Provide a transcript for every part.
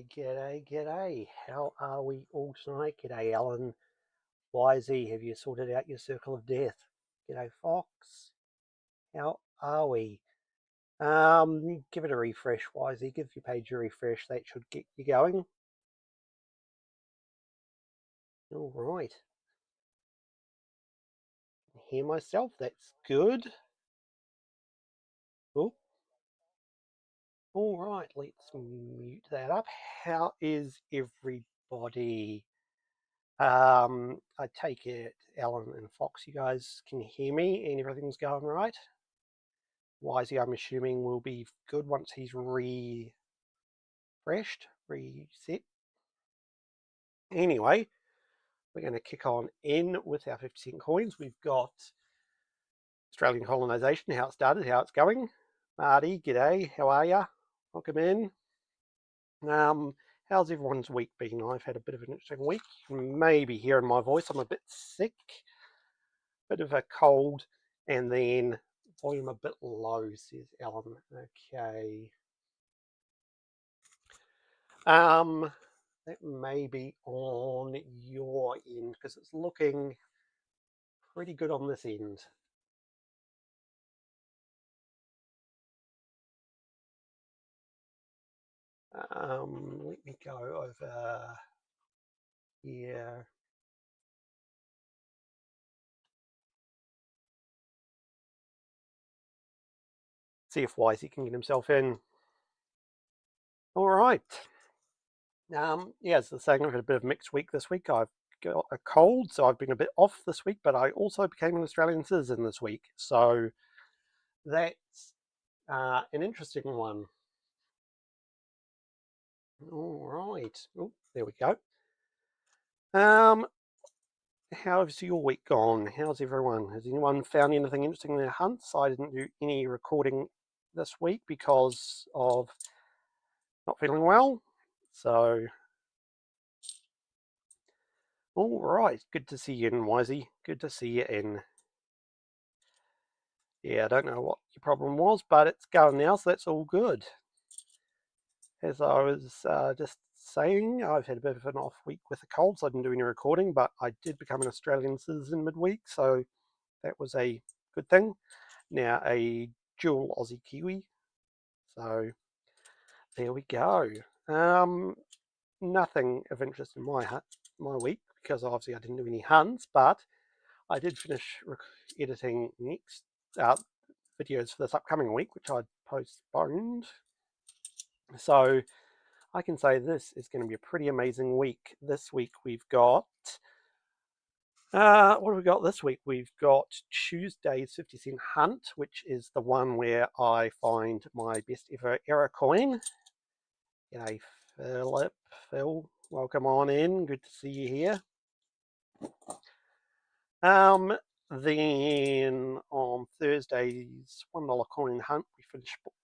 G'day. How are we all tonight? G'day, Alan. YZ, have you sorted out your circle of death? G'day, Fox. How are we? Give it a refresh, YZ. Give your page a refresh. That should get you going. All right. I can hear myself. That's good. Oh. All right. Let's mute that up. How is everybody? I take it, Alan and Fox, you guys can hear me and everything's going right. Wisey, I'm assuming, will be good once he's refreshed, reset. Anyway, we're going to kick on in with our 50-cent coins. We've got Australian colonisation, how it started, how it's going. Marty, g'day, how are ya? Welcome in. How's everyone's week been? I've had a bit of an interesting week. You can maybe hear in my voice I'm a bit sick, bit of a cold, and then volume a bit low, says Alan. Okay. That may be on your end because it's looking pretty good on this end. Let me go over here. See if Wisey can get himself in. All right. Yeah, as I was saying, I've had a bit of a mixed week this week. I've got a cold, so I've been a bit off this week, but I also became an Australian citizen this week. So that's an interesting one. All right. Oh, there we go. How's your week gone? How's everyone? Has anyone found anything interesting in their hunts? I didn't do any recording this week because of not feeling well. So, all right. Good to see you in, Wisey. Good to see you in. Yeah, I don't know what your problem was, but it's going now, so that's all good. As I was just saying, I've had a bit of an off week with a cold, so I didn't do any recording, but I did become an Australian citizen midweek, so that was a good thing. Now a dual Aussie Kiwi, so there we go. Nothing of interest in my week because obviously I didn't do any hunts, but I did finish editing next videos for this upcoming week, which I'd postponed. So I can say this is going to be a pretty amazing week. This week we've got what have we got this week? We've got Tuesday's 50-cent hunt, which is the one where I find my best ever error coin. G'day, Phil, welcome on in. Good to see you here. Then on Thursday's $1 coin hunt, we finished book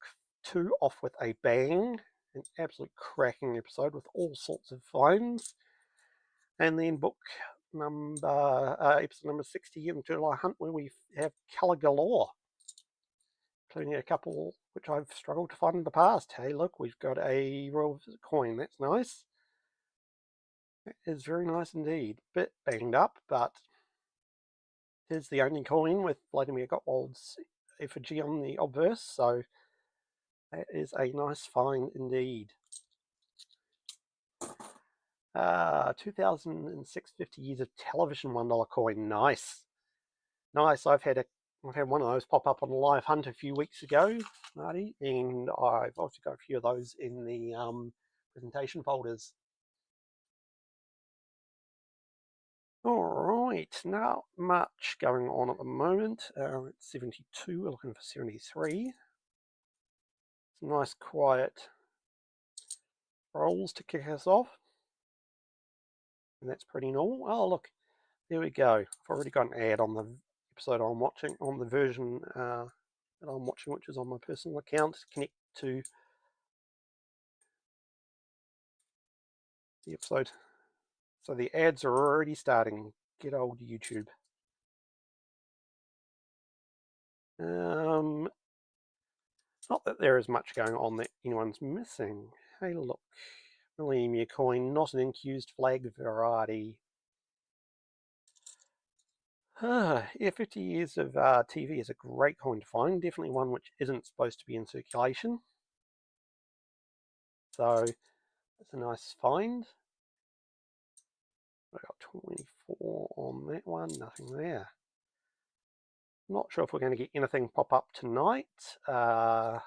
2 off with a bang. An absolute cracking episode with all sorts of finds. And then book episode number 60 in July Hunt, where we have colour galore, including a couple which I've struggled to find in the past. Hey, look, we've got a royal coin. That's nice. That is very nice indeed. Bit banged up, but it is the only coin with Vladimir Gottwald's effigy on the obverse, so that is a nice find indeed. 2006 50 years of television $1 coin. Nice. I've had one of those pop up on the live hunt a few weeks ago, Marty, and I've also got a few of those in the presentation folders. All right, not much going on at the moment. It's 72. We're looking for 73. Some nice quiet rolls to kick us off, and that's pretty normal. Oh, look, there we go. I've already got an ad on the episode I'm watching, on the version that I'm watching, which is on my personal account, to connect to the episode. So the ads are already starting. Get old YouTube. Not that there is much going on that anyone's missing. Hey, look, Millennium coin, not an incused flag variety. Yeah, 50 years of TV is a great coin to find. Definitely one which isn't supposed to be in circulation. So it's a nice find. I got 24 on that one, nothing there. Not sure if we're going to get anything pop up tonight. So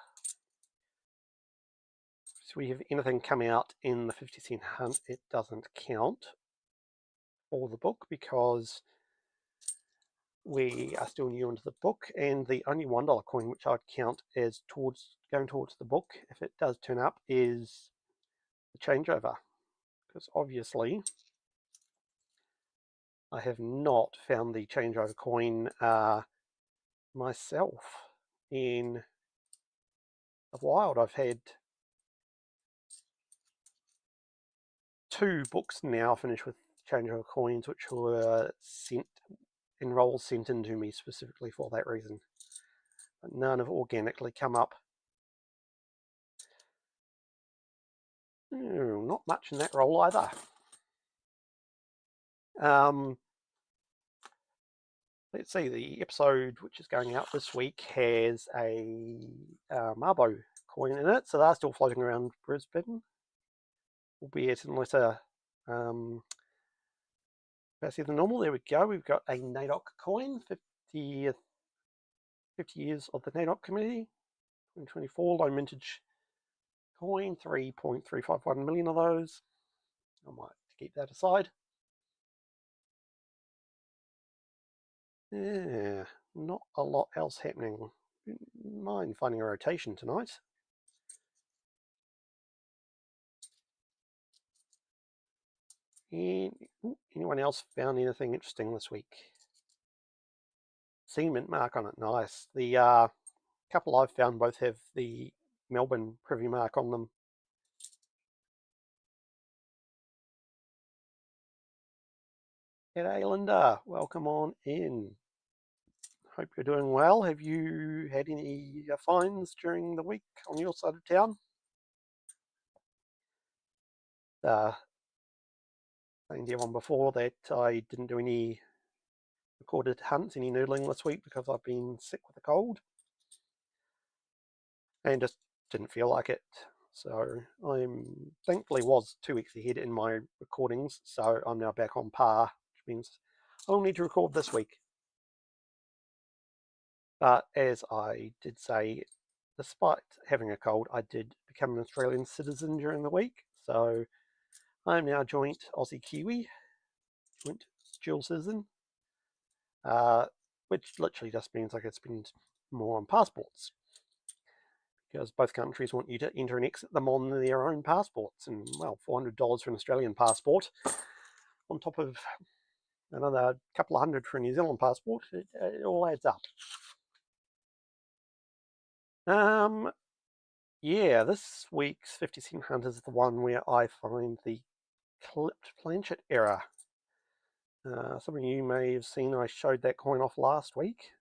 we have anything come out in the 50-cent hunt, it doesn't count for the book because we are still new into the book, and the only $1 coin which I'd count as going towards the book, if it does turn up, is the changeover, because obviously I have not found the changeover coin myself in the wild. I've had 2 books now finished with changeover coins which were sent in rolls sent in to me specifically for that reason, but none have organically come up. Not much in that roll either. Let's see, the episode which is going out this week has a Marbo coin in it, so they're still floating around Brisbane, albeit in lesser capacity than normal. There we go, we've got a NAIDOC coin, 50 years of the NAIDOC committee, 2024, low mintage coin, 3.351 million of those. I might keep that aside. Yeah, not a lot else happening. Mind finding a rotation tonight. And anyone else found anything interesting this week? Mint mark on it, nice. The couple I've found both have the Melbourne privy mark on them. G'day Linda, welcome on in. Hope you're doing well. Have you had any finds during the week on your side of town? Saying to everyone before that I didn't do any recorded hunts, any noodling this week because I've been sick with a cold and just didn't feel like it. So I'm thankfully was 2 weeks ahead in my recordings, so I'm now back on par, which means I'll need to record this week. But as I did say, despite having a cold, I did become an Australian citizen during the week. So I'm now joint Aussie-Kiwi, joint dual citizen, which literally just means I could spend more on passports, because both countries want you to enter and exit them on their own passports. And, well, $400 for an Australian passport, on top of another couple of hundred for a New Zealand passport, it all adds up. Yeah, this week's 50-cent hunt is the one where I find the clipped planchet error. Some of you may have seen I showed that coin off last week.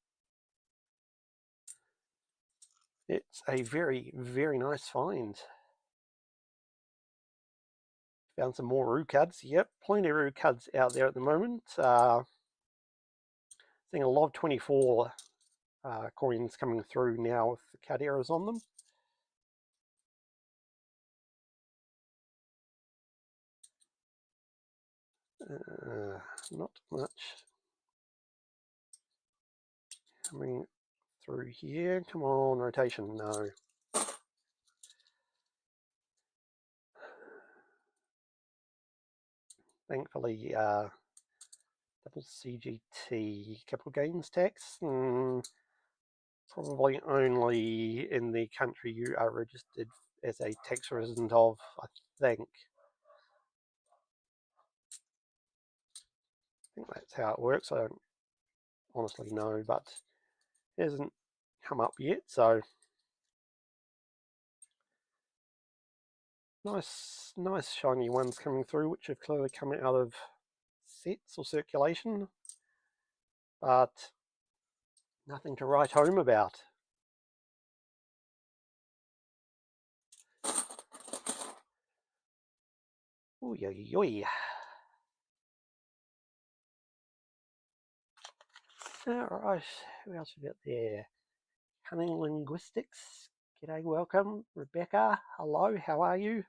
It's a very, very nice find. Found some more Roo cuds. Yep, plenty of Roo cuds out there at the moment. Seeing a lot of 24 coins coming through now with the cud errors on them. Not much coming through here. Come on, rotation. No. Thankfully, double CGT capital gains tax. Probably only in the country you are registered as a tax resident of, I think. I think that's how it works. I don't honestly know, but it hasn't come up yet, so nice shiny ones coming through, which have clearly come out of sets or circulation, but nothing to write home about. Ooh, yo. Alright, who else we got there? Cunning Linguistics. G'day, welcome. Rebecca, hello, how are you?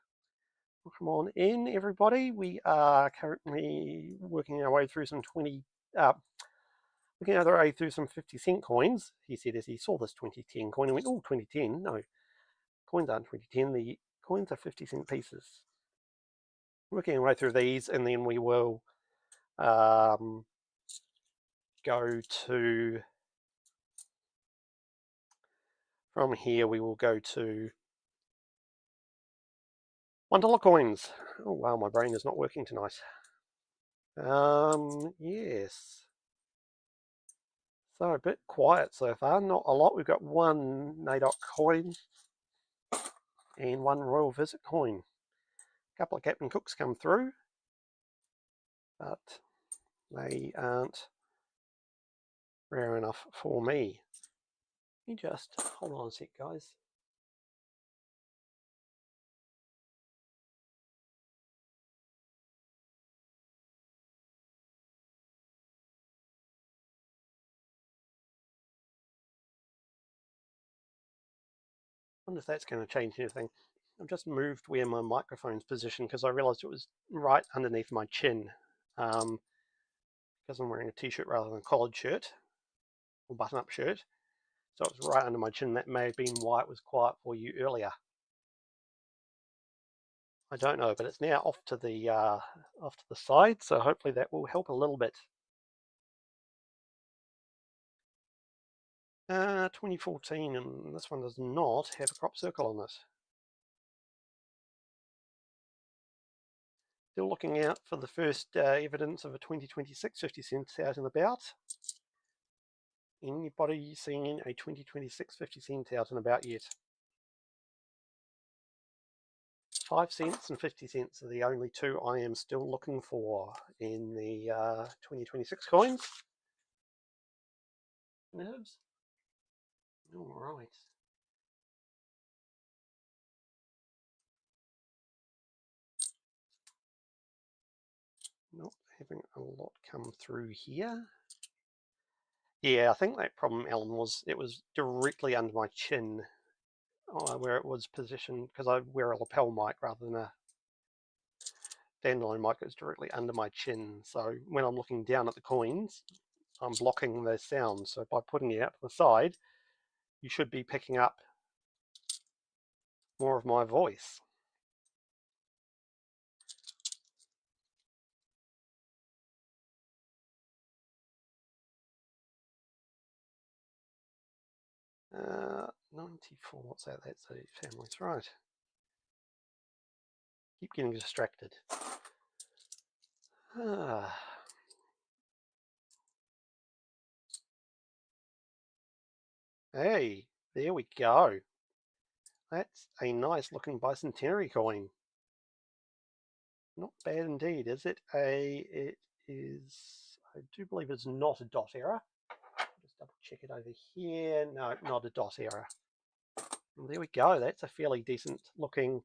Welcome on in, everybody. We are currently working our way through some 50-cent coins. He said as he saw this 2010 coin and went, oh, 2010? No, coins aren't 2010. The coins are 50-cent pieces. Working our way through these, and then we will go to, from here we will go to $1 coins. Oh wow, my brain is not working tonight. Yes. So a bit quiet so far, not a lot. We've got one NADOC coin and one Royal Visit coin. A couple of Captain Cooks come through, but they aren't rare enough for me. You just hold on a sec, guys. I wonder if that's going to change anything. I've just moved where my microphone's positioned because I realized it was right underneath my chin. Because I'm wearing a t-shirt rather than a collared shirt or button-up shirt. So it was right under my chin. That may have been why it was quiet for you earlier. I don't know, but it's now off to the side, so hopefully that will help a little bit. 2014, and this one does not have a crop circle on it. Still looking out for the first evidence of a 2026 50 cents out and about. Anybody seeing a 2026 50 cent out and about yet? 5 cents and 50 cents are the only two I am still looking for in the 2026 coins. Nerves? All right. Not having a lot come through here. Yeah, I think that problem, Alan, was it was directly under my chin where it was positioned, because I wear a lapel mic rather than a dandelion mic. It's directly under my chin. So when I'm looking down at the coins, I'm blocking the sound. So by putting it out to the side, you should be picking up more of my voice. Uh, 94, what's that? That's a family throat. Keep getting distracted. Hey, there we go. That's a nice looking bicentenary coin. Not bad indeed, is it? It is, I do believe it's not a dot error. Just double check it over here. No, not a dot error. Well, there we go. That's a fairly decent looking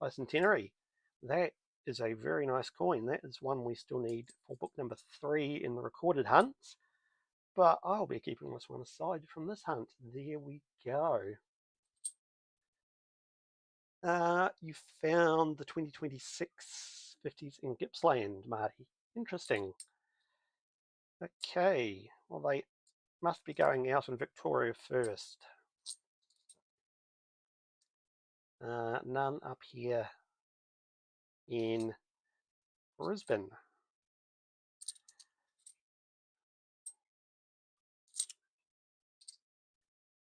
bicentenary. That is a very nice coin. That is one we still need for book number 3 in the recorded hunts. But I'll be keeping this one aside from this hunt. There we go. You found the 2026 50s in Gippsland, Marty. Interesting. Okay, well, they must be going out in Victoria first. None up here in Brisbane.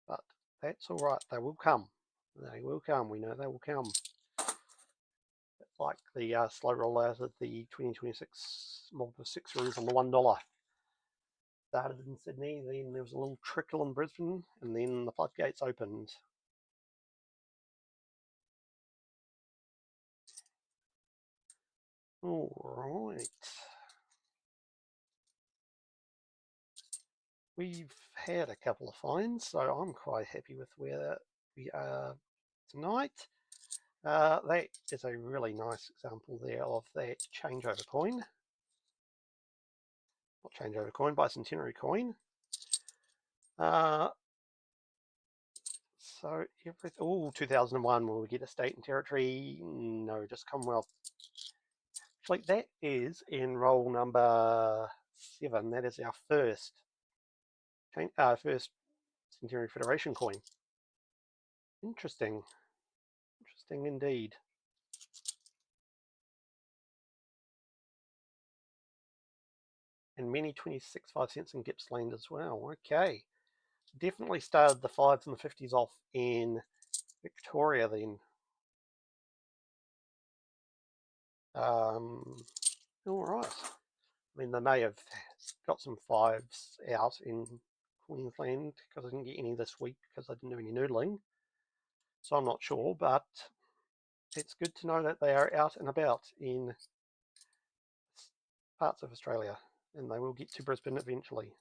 But that's all right. They will come. They will come. We know they will come. It's like the slow rollout of the 2026 multiple 6 rules on the $1. Started in Sydney, then there was a little trickle in Brisbane, and then the floodgates opened. All right. We've had a couple of finds, so I'm quite happy with where we are tonight. That is a really nice example there of that changeover coin. Not changeover coin, bicentenary coin. So, 2001, will we get a state and territory? No, just Commonwealth. Actually, that is in roll number 7. That is our first Centenary Federation coin. Interesting. Interesting indeed. And many 26 5 cents in Gippsland as well. Okay. Definitely started the 5s and the 50s off in Victoria then. All right. I mean, they may have got some 5s out in Queensland because I didn't get any this week because I didn't do any noodling. So I'm not sure, but it's good to know that they are out and about in parts of Australia, and they will get to Brisbane eventually.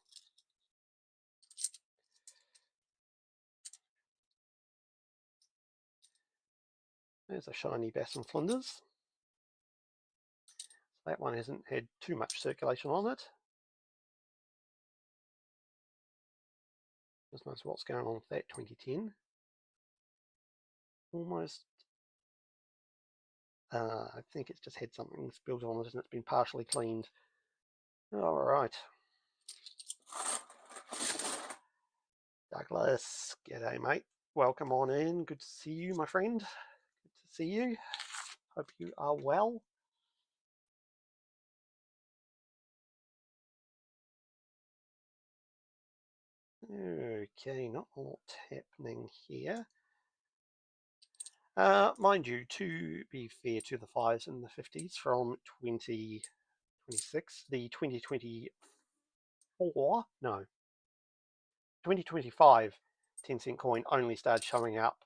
There's a shiny Bass and Flinders. That one hasn't had too much circulation on it. Just knows what's going on with that 2010. Almost, I think it's just had something spilled on it and it's been partially cleaned. All right. Douglas, g'day mate. Welcome on in. Good to see you, my friend. Good to see you. Hope you are well. Okay, not a lot happening here. Mind you, to be fair to the 5s and the 50s from 2026, the 2025 10-cent coin only started showing up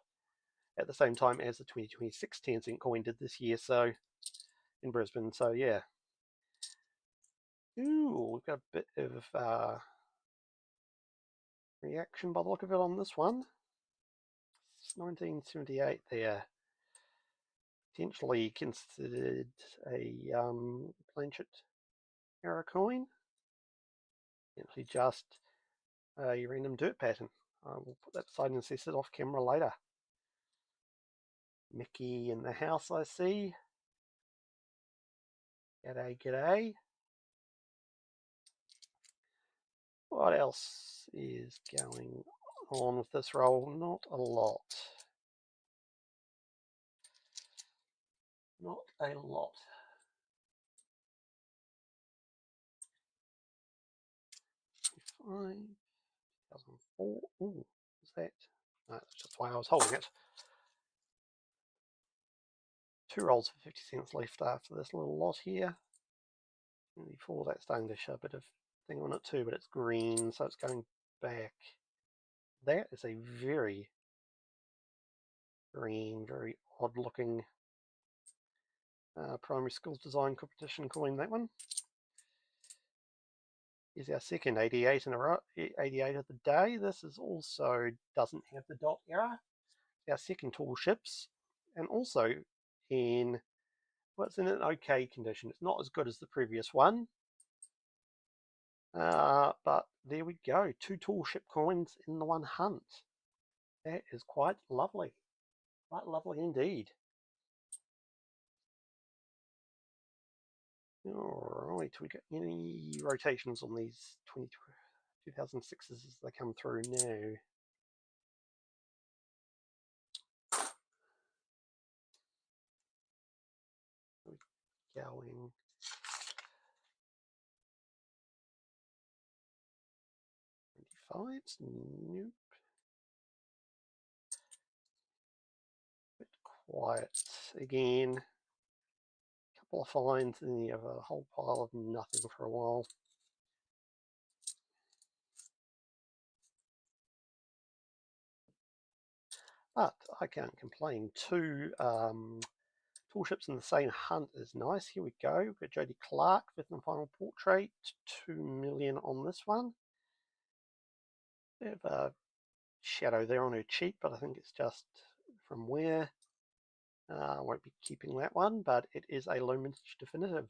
at the same time as the 2026 10-cent coin did this year, so in Brisbane. So yeah. Ooh, we've got a bit of reaction by the look of it on this one. It's 1978 there. Potentially considered a planchet era coin. Actually just a random dirt pattern. I will put that aside and assess it off camera later. Mickey in the house, I see. G'day, g'day. What else is going on with this roll? Not a lot. Not a lot. Fine. 2004. Ooh, what's that? No, that's just why I was holding it. 2 rolls for 50 cents left after this little lot here. 24, that's starting to show a bit of thing on it too, but it's green, so it's going back. That is a very green, very odd looking primary schools design competition coin, that one. Is our second 88 in a row, 88 of the day. This is also doesn't have the dot error. Our second tall ships, and also in it's in an okay condition. It's not as good as the previous one, but there we go. 2 tall ship coins in the one hunt. That is quite lovely indeed. All right, we got any rotations on these 2006s as they come through now? Going. Nope. Bit quiet again. Couple of finds, and then you have a whole pile of nothing for a while. But I can't complain. 2 tall ships in the same hunt is nice. Here we go. We've got Jodie Clark, 5th and final portrait. 2 million on this one. Bit of a shadow there on her cheek, but I think it's just from where. I won't be keeping that one, but it is a low mintage definitive.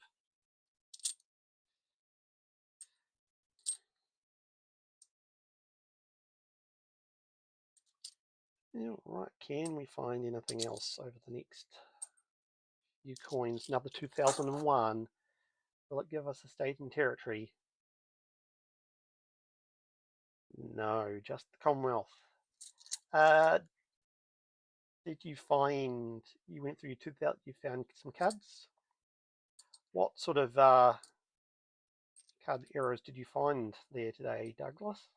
Right, can we find anything else over the next few coins? Another 2001. Will it give us a state and territory? No, just the Commonwealth. Did you find, you went through 2000, you found some cards? What sort of card errors did you find there today, Douglas?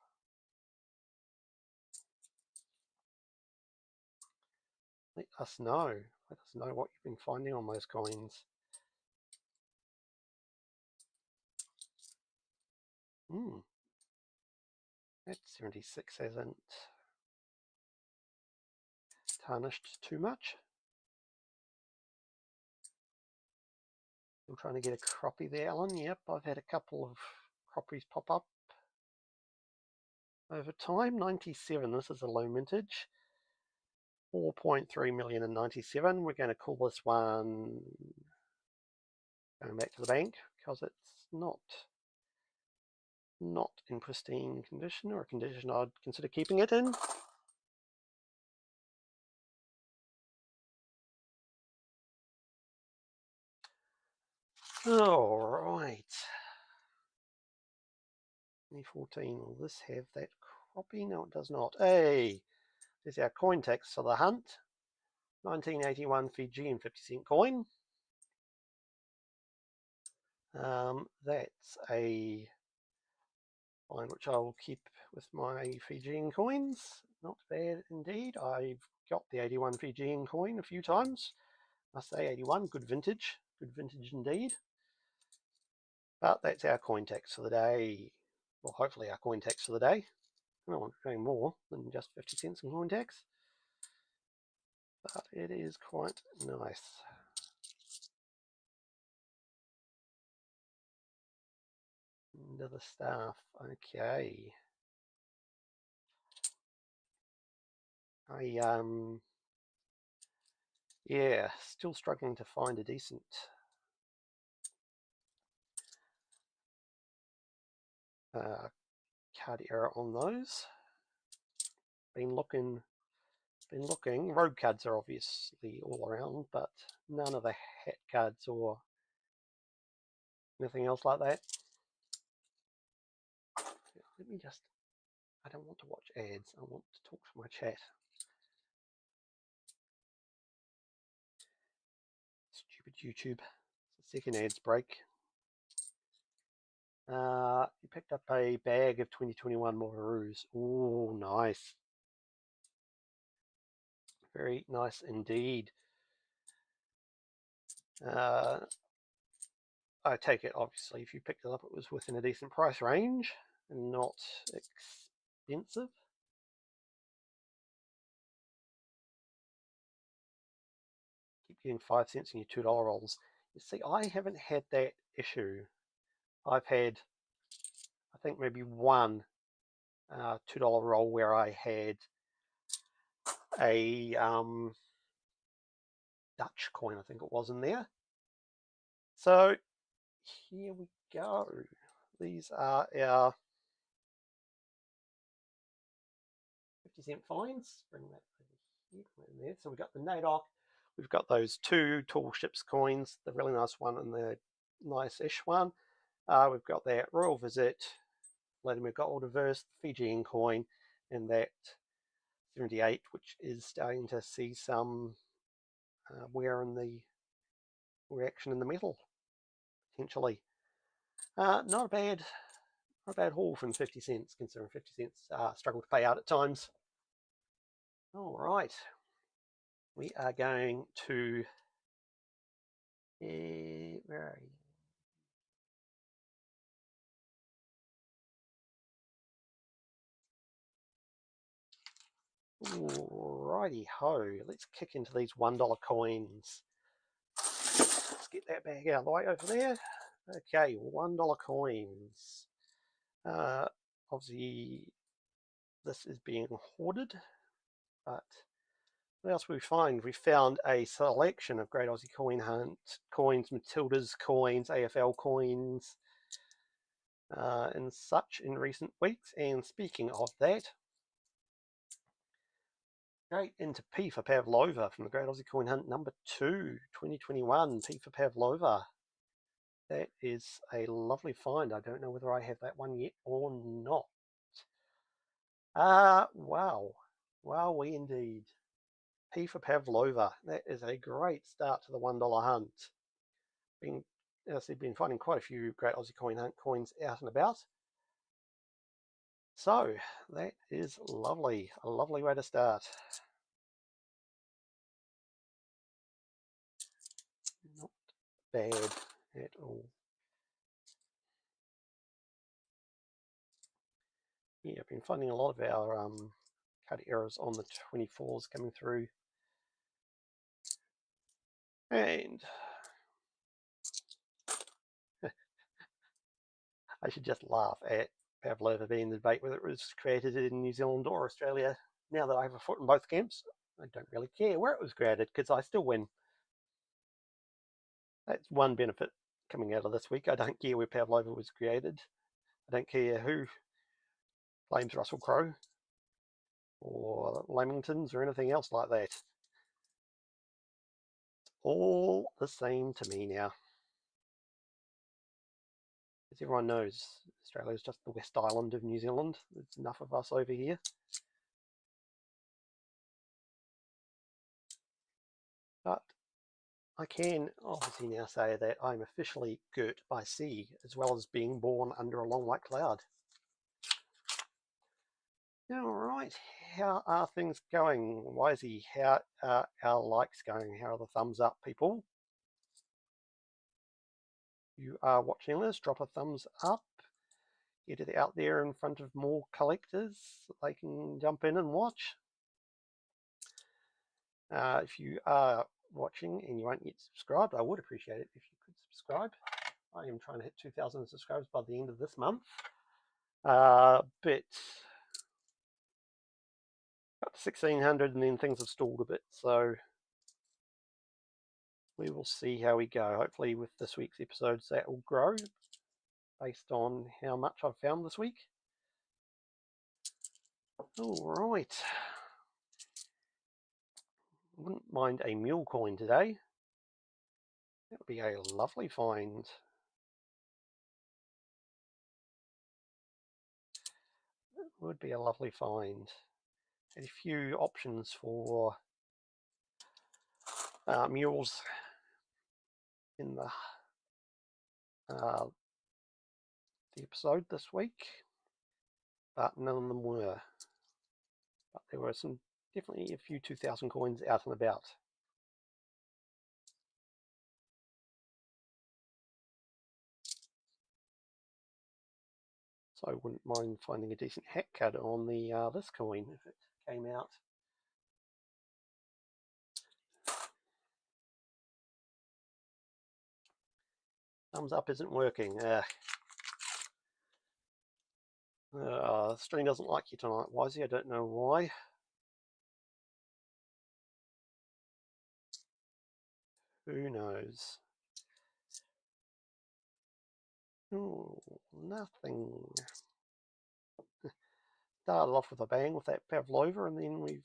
Let us know. Let us know what you've been finding on those coins. That 76 hasn't tarnished too much. I'm trying to get a crappie there, Alan. Yep, I've had a couple of crappies pop up over time. 97, this is a low mintage. 4.3 million in 97. We're going to call this one going back to the bank because it's not in pristine condition, or a condition I'd consider keeping it in. All right. 2014, will this have that crappie? No, it does not. Hey, there's our coin tax for the hunt. 1981 Fijian 50-cent coin. That's a line which I will keep with my Fijian coins. Not bad indeed. I've got the 81 Fijian coin a few times. I say 81, good vintage indeed. But that's our coin tax for the day. Well, hopefully our coin tax for the day. I don't want to pay more than just 50 cents in coin tax, but it is quite nice. Into the staff. Okay. Yeah, still struggling to find a decent card error on those. Been looking. Rogue cards are obviously all around, but none of the hat cards or anything else like that. Let me just. I don't want to watch ads. I want to talk to my chat. Stupid YouTube. It's the second ads break. You picked up a bag of 2021 Moharoos. Oh, nice. Very nice indeed. I take it, obviously, if you picked it up, it was within a decent price range and not expensive. Keep getting 5 cents in your $2 rolls. You see, I haven't had that issue. I've had, I think, maybe one $2 roll where I had a Dutch coin, I think it was, in there. So here we go. These are our 50-cent fines. Bring that over here, in there. So we've got the NAIDOC, we've got those two tall ships coins, the really nice one and the nice-ish one. We've got that Royal Visit, Vladimir Goldiverse, the Fijian coin, and that 78, which is starting to see some wear in the reaction in the metal, potentially. Not a bad haul from 50 cents, considering 50 cents struggle to pay out at times. All right, we are going to, where are you? Righty ho, let's kick into these $1 coins. Let's get that bag out of the way over there. Okay, $1 coins. Obviously, this is being hoarded, but What else we find? We found a selection of Great Aussie Coin Hunt coins, Matilda's coins, AFL coins, and such in recent weeks. And speaking of that, straight into P for Pavlova from the Great Aussie Coin Hunt number 2, 2021, P for Pavlova. That is a lovely find. I don't know whether I have that one yet or not. Wow. Wowee indeed. P for Pavlova. That is a great start to the $1 hunt. As I've been finding quite a few Great Aussie Coin Hunt coins out and about. So that is lovely. A lovely way to start. Not bad at all. Yeah, I've been finding a lot of our cut errors on the 24s coming through. And I should just laugh at Pavlova being the debate whether it was created in New Zealand or Australia. Now that I have a foot in both camps, I don't really care where it was created because I still win. That's one benefit coming out of this week. I don't care where Pavlova was created. I don't care who claims Russell Crowe or Lamingtons or anything else like that. It's all the same to me now. As everyone knows, Australia is just the West Island of New Zealand. There's enough of us over here. But I can obviously now say that I'm officially girt by sea, as well as being born under a long white cloud. All right, how are things going, Wisey? How are our likes going? How are the thumbs up, people? You are watching this, drop a thumbs up. Get it out there in front of more collectors so they can jump in and watch. If you are watching and you aren't yet subscribed, I would appreciate it if you could subscribe. I am trying to hit 2,000 subscribers by the end of this month. But got to 1,600 and then things have stalled a bit, so we will see how we go. Hopefully with this week's episodes that will grow based on how much I've found this week. All right. Wouldn't mind a mule coin today. That would be a lovely find. It would be a lovely find. Had a few options for mules in the episode this week, but none of them were. But there were definitely a few 2,000 coins out and about. So I wouldn't mind finding a decent hat cut on the this coin if it came out. Thumbs up isn't working. The stream doesn't like you tonight, Wisey. I don't know why. Who knows? Oh, nothing. Started off with a bang with that Pavlova, and then we've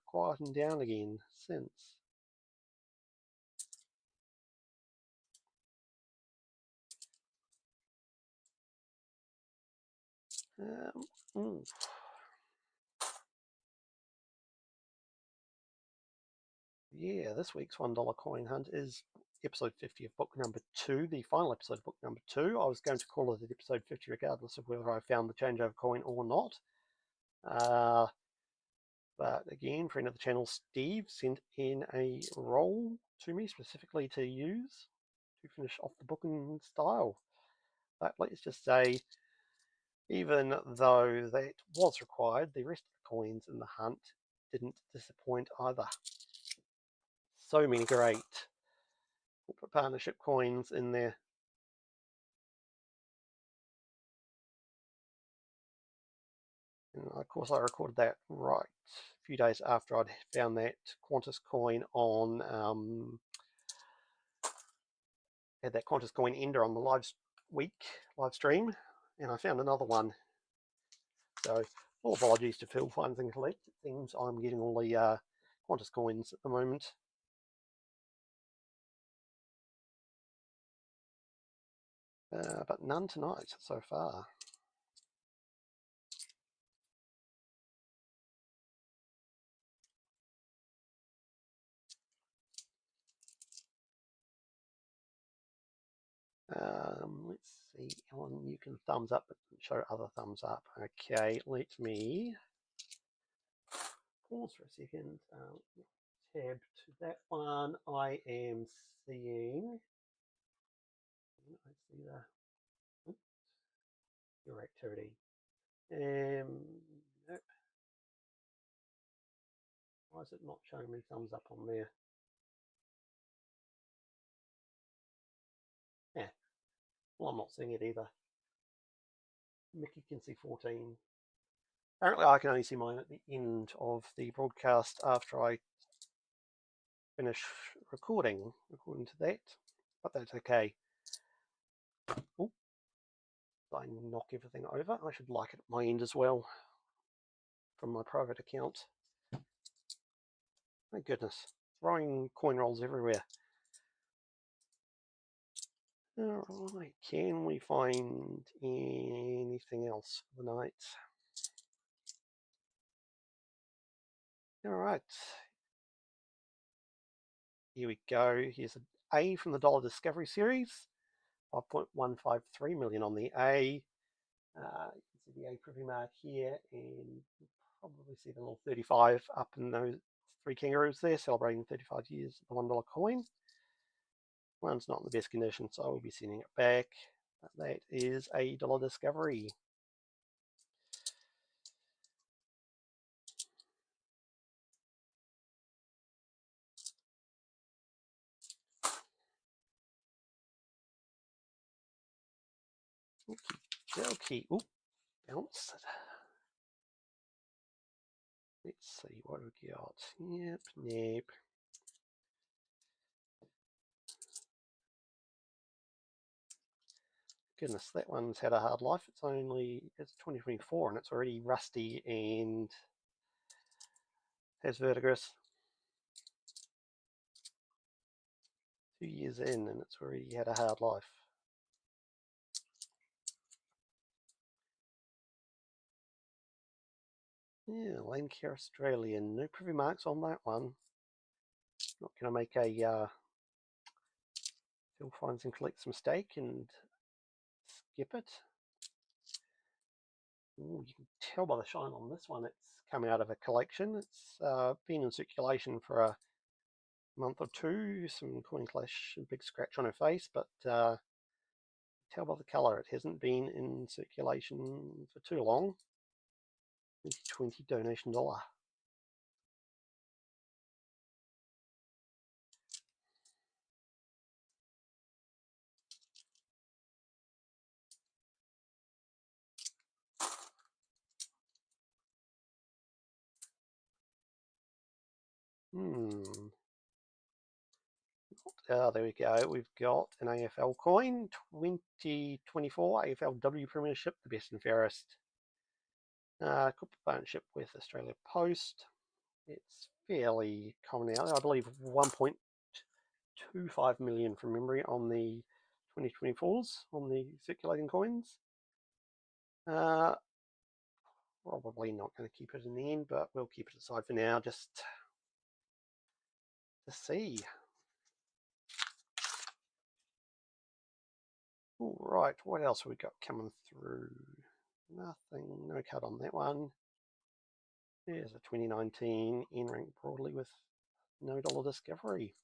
quietened down again since. Yeah, this week's $1 coin hunt is episode 50 of book number 2, the final episode of book number 2. I was going to call it episode 50 regardless of whether I found the changeover coin or not. But again, friend of the channel, Steve, sent in a roll to me specifically to use to finish off the book in style. But let's just say, even though that was required, the rest of the coins in the hunt didn't disappoint either. So many great corporate partnership coins in there. And of course I recorded that right a few days after I'd found that Qantas coin on, had that Qantas coin ender on the live stream, and I found another one. So all apologies to Phil Finds and Collect. It seems I'm getting all the Qantas coins at the moment. But none tonight so far. Let's see, Ellen, you can thumbs up, but show other thumbs up. Okay, let me pause for a second. Tab to that one. I am seeing. I see the your activity. Nope. Why is it not showing me thumbs up on there? Yeah. Well, I'm not seeing it either. Mickey can see 14. Apparently, I can only see mine at the end of the broadcast after I finish recording to that, but that's okay. Ooh, did I knock everything over? I should like it at my end as well from my private account. My goodness, throwing coin rolls everywhere. Alright, can we find anything else for the night? Alright, here we go. Here's an A from the Dollar Discovery Series, 5.153 million on the A. You can see the A privy mark here, and you'll probably see the little 35 up in those three kangaroos there, celebrating 35 years of the $1 coin. One's not in the best condition, so I will be sending it back. That is a Dollar Discovery. Okay, ooh, bounce. Let's see what we got. Yep, nope. Goodness, that one's had a hard life. It's 2024 and it's already rusty and has verdigris. 2 years in and it's already had a hard life. Yeah, Landcare Australian. No privy marks on that one. Not going to make a Phil Finds and Collects mistake and skip it. Ooh, you can tell by the shine on this one, it's come out of a collection. It's been in circulation for a month or two. Some coin clash, a big scratch on her face, but tell by the colour it hasn't been in circulation for too long. 2020 donation dollar. There we go. We've got an AFL coin, 2024 AFLW Premiership, the best and fairest. Corporate partnership with Australia Post. It's fairly common now. I believe 1.25 million from memory on the 2024s on the circulating coins. Probably not going to keep it in the end, but we'll keep it aside for now just to see. All right, what else have we got coming through? Nothing, no cut on that one. There's a 2019 in-rank broadly with no Dollar Discovery.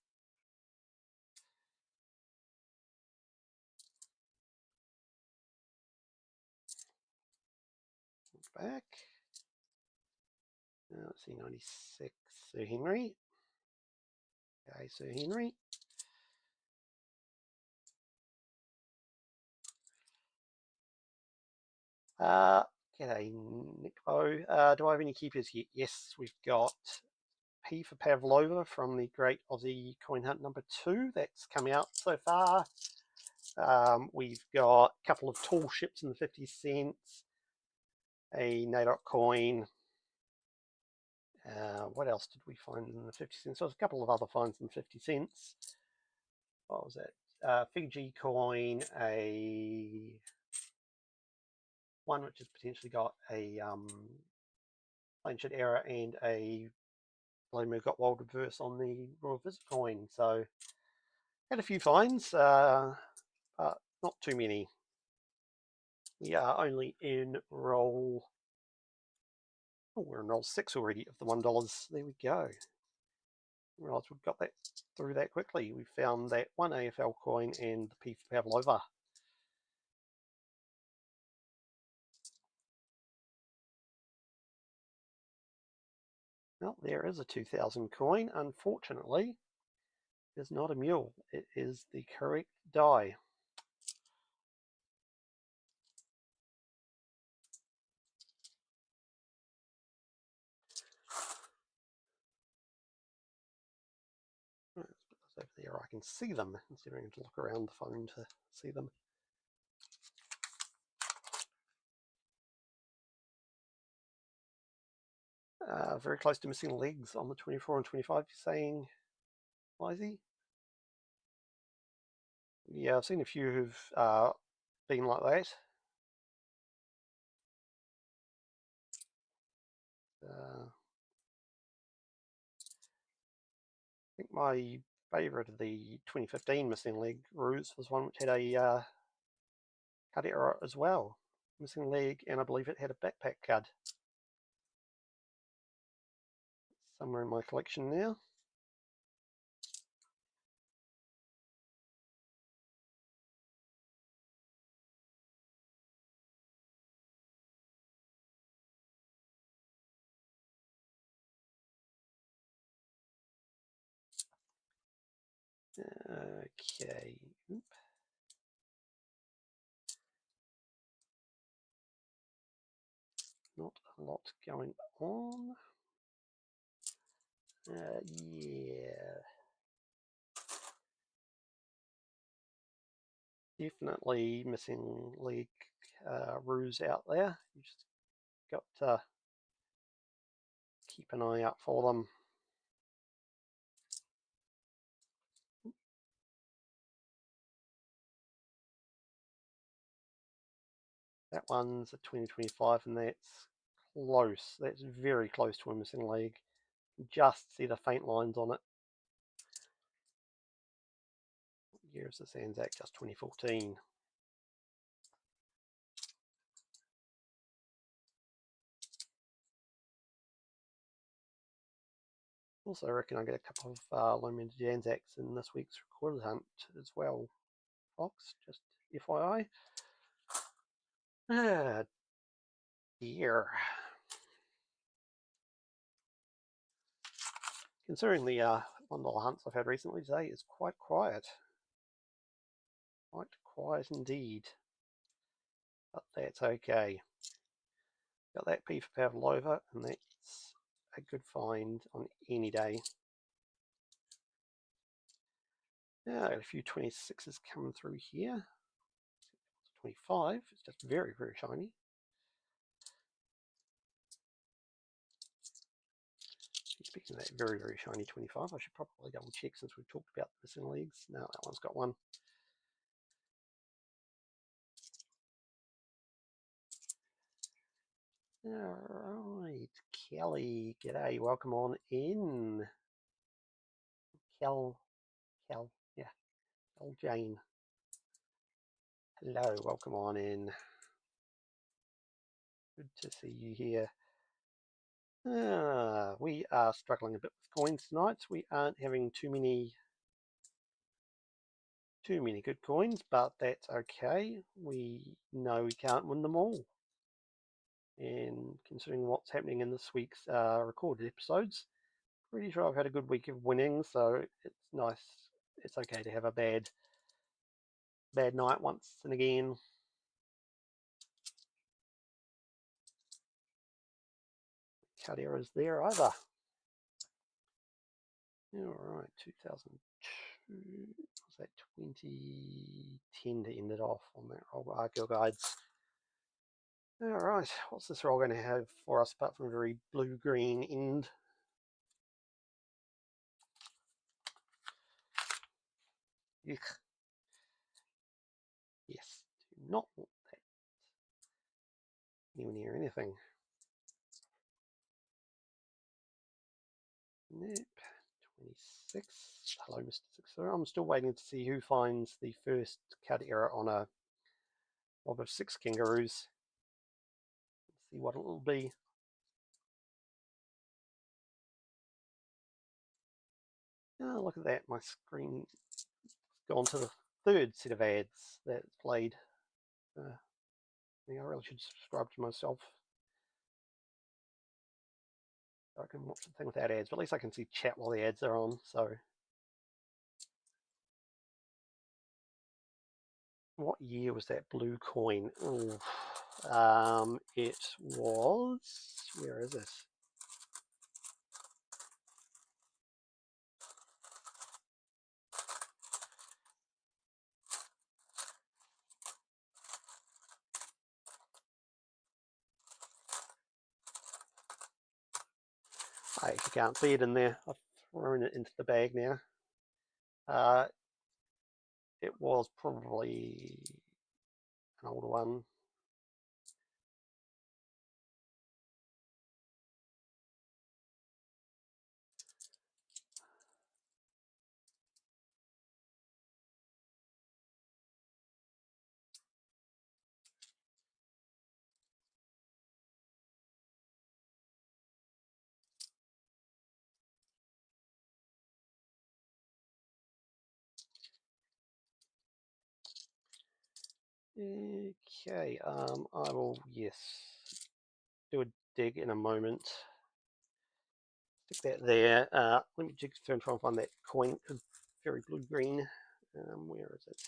Back. Let's see, 96, Sir Henry. Okay, Sir Henry. G'day, Nickbo. Do I have any keepers yet? Yes, we've got P for Pavlova from the Great Aussie Coin Hunt number 2. That's come out so far. We've got a couple of tall ships in the 50 cents, a NADOC coin. What else did we find in the 50 cents? There was a couple of other finds in the 50 cents. What was that? Fiji coin, a one which has potentially got a ancient error, and a Blomer got wild reverse on the Royal Visit coin. So had a few finds, but not too many. We are only in roll. Oh, we're in roll 6 already of the $1. There we go. I realised we got that through that quickly. We found that one AFL coin and the P for Pavlova. Well, there is a 2000 coin. Unfortunately, it is not a mule. It is the correct die. Let's put those over there. I can see them instead of having to look around the phone to see them. Very close to missing legs on the 24 and 25, you're saying, Lizzie? Yeah, I've seen a few who've been like that. I think my favourite of the 2015 missing leg ruse was one which had a card error as well. Missing leg, and I believe it had a backpack card. Somewhere in my collection now. Okay. Oop. Not a lot going on. Yeah. Definitely missing leg ruse out there. You just got to keep an eye out for them. That one's a 2025, and that's close. That's very close to a missing leg. Just see the faint lines on it. Year is this Anzac, just 2014. Also, I reckon I get a couple of low-minted Anzacs in this week's recorded hunt as well, Fox, just FYI. Ah, dear. Considering the $1 hunts I've had recently, today is quite quiet. Quite quiet indeed. But that's okay. Got that P for Pavlova, and that's a good find on any day. Yeah, got a few 26s coming through here. 25, it's just very, very shiny. Speaking of that very, very shiny 25, I should probably double check since we've talked about the missing legs. No, that one's got one. Alright, Kelly, g'day, welcome on in. Kel, yeah, Kel Jane. Hello, welcome on in. Good to see you here. We are struggling a bit with coins tonight. We aren't having too many good coins, but that's okay. We know we can't win them all. And considering what's happening in this week's recorded episodes, pretty sure I've had a good week of winning, so it's nice. It's okay to have a bad night once and again. card errors there either. Alright, 2002, was that 2010 to end it off on that roll? Argyle Guides. Alright, what's this roll going to have for us apart from a very blue-green end? Yuck. Yes, do not want that anywhere near anything. Nope. 26. Hello, Mr. Sixer. I'm still waiting to see who finds the first card error on a mob of 6 kangaroos. Let's see what it will be. Oh, look at that. My screen gone to the third set of ads that's played. I really should subscribe to myself. I can watch the thing without ads, but at least I can see chat while the ads are on. So, what year was that blue coin? Ooh. It was. Where is it? I actually can't see it in there. I've thrown it into the bag now. It was probably an older one. Okay, I will, yes, do a dig in a moment. Stick that there. Let me dig through and try and find that coin. It's very blue-green. Where is it?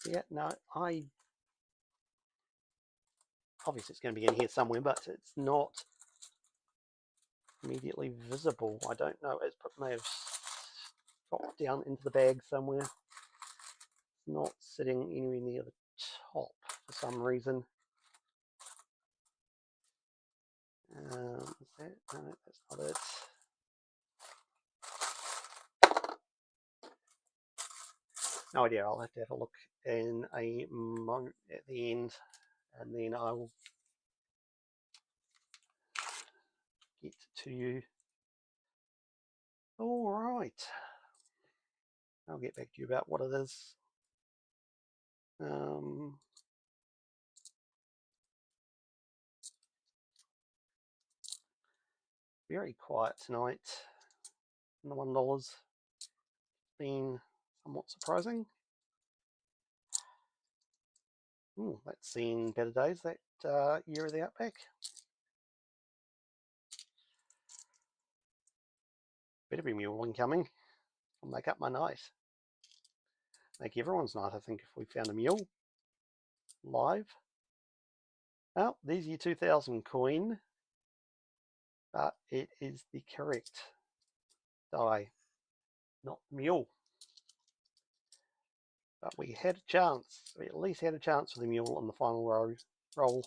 Yeah, no, obviously it's going to be in here somewhere, but it's not immediately visible. I don't know. It may have dropped down into the bag somewhere. It's not sitting anywhere near the top for some reason. Is that? No, that's not it. No idea. I'll have to have a look in a moment at the end, and then I will get to you. All right. I'll get back to you about what it is. Very quiet tonight. And the $1 been somewhat surprising. That's seen better days, that year of the Outback. Better be mule incoming. I'll make up my night. Make everyone's night, I think, if we found a mule live. Oh, there's your 2000 coin. But it is the correct die, not mule. But we had a chance. We at least had a chance for the mule on the final roll.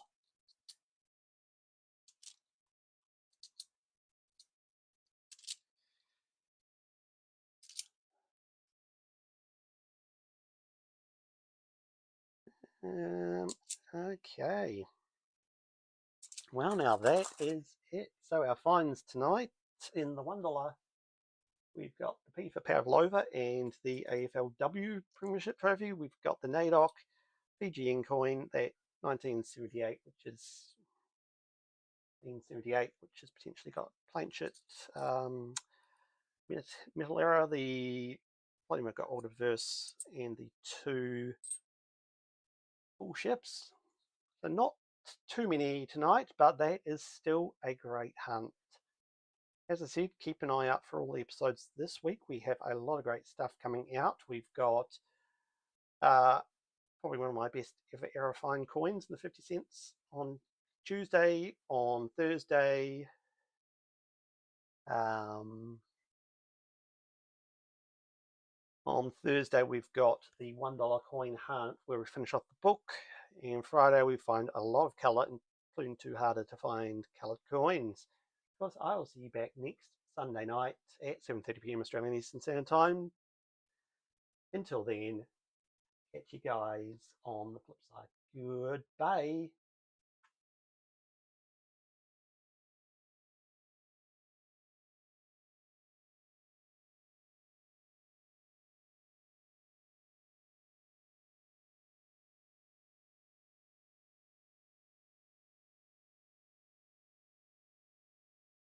Okay. Well, now that is it. So our finds tonight in the $1, we've got the P for Pavlova and the AFLW Premiership Trophy. We've got the NAIDOC Fijian coin, that 1978, which is 1978, which has potentially got Planchet, Metal Era, the Polymer got Older Verse, and the 2 full ships. So not too many tonight, but that is still a great hunt. As I said, keep an eye out for all the episodes this week. We have a lot of great stuff coming out. We've got probably one of my best ever Aerofine coins in the 50 cents on Tuesday. On Thursday, we've got the $1 coin hunt where we finish off the book. And Friday we find a lot of colour, including 2 harder to find coloured coins. Of course, I will see you back next Sunday night at 7:30 p.m. Australian Eastern Standard Time. Until then, catch you guys on the flip side. Goodbye.